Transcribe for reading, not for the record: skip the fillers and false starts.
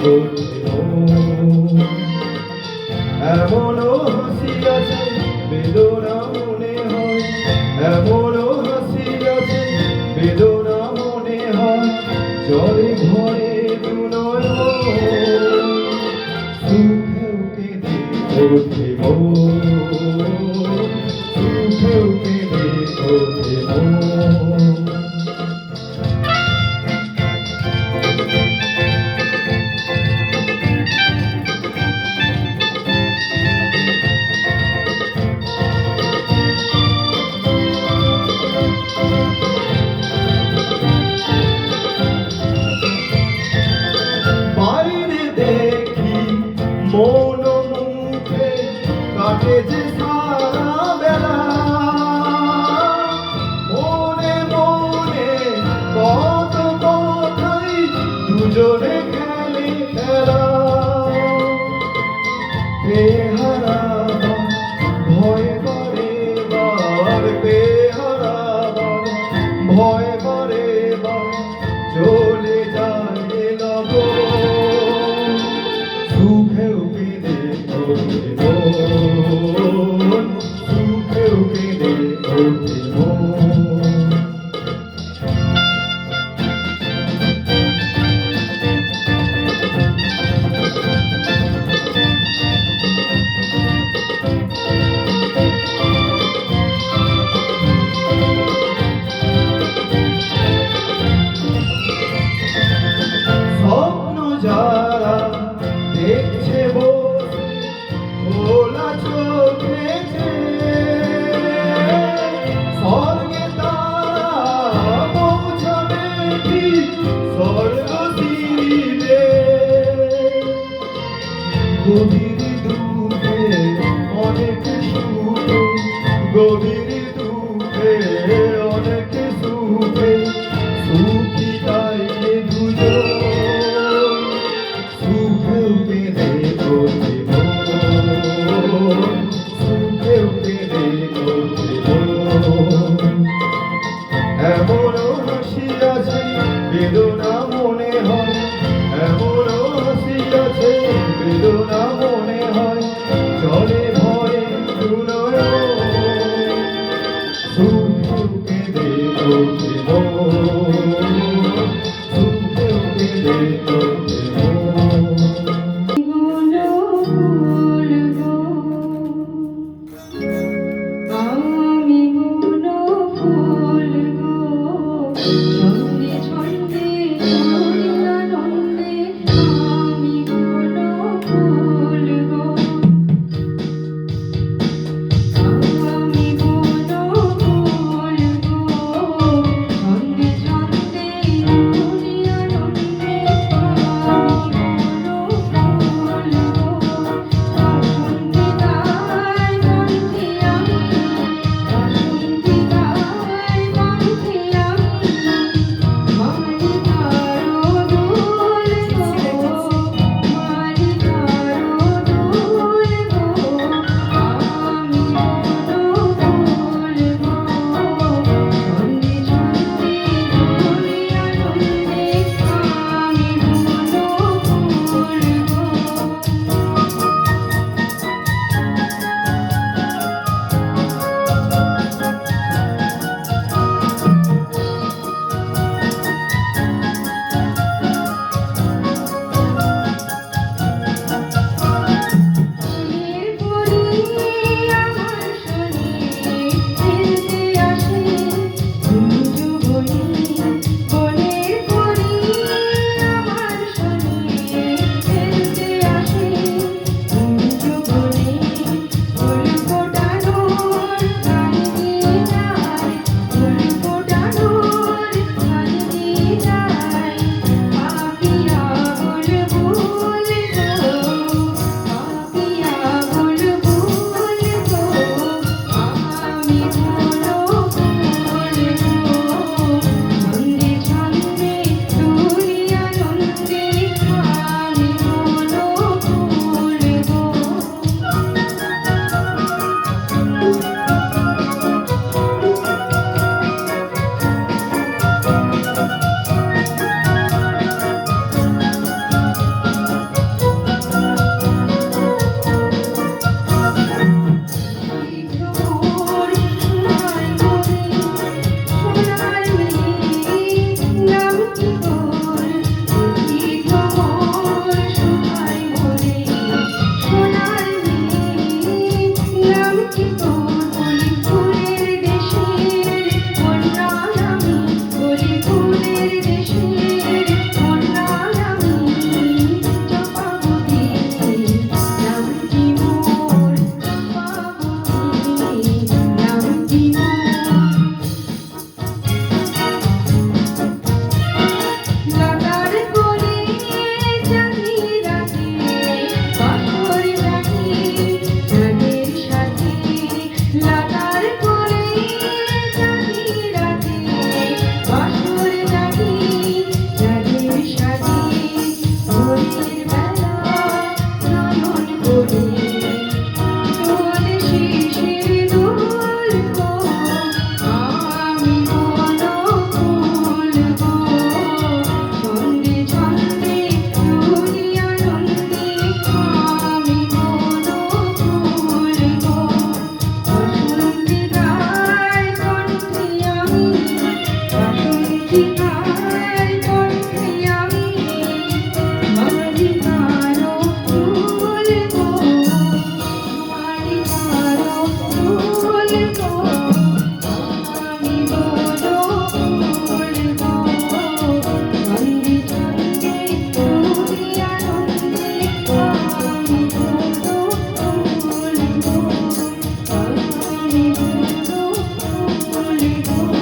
ওঠে মন। এমনও হাসি আছে বেদনা মনে হয়, এমনও হাসি আছে বেদনা মনে হয়, জলে ভরে দু নয়ন, সুখেও কেঁদে ওঠে মন, সুখেও কেঁদে ওঠে মন। বাইরে দেখি মন মুখে কাটে যে সারা বেলা, মনে মনে কত কথাই দুজনে খেলে খেলা। বেহারা ভয় করে বার, বেহারা ভয় করে বার, চলে যায় লব, সুখেও কেঁদে ওঠে মন, সুখেও কেঁদে ওঠে মন। স্বপ্ন যারা দেখছে বসে খোলা চোখে, স্বর্গে তারা পৌঁছাবে ঠিক স্বর্গ তীরে। গভীর দুঃখে অনেক সুখ, গভীর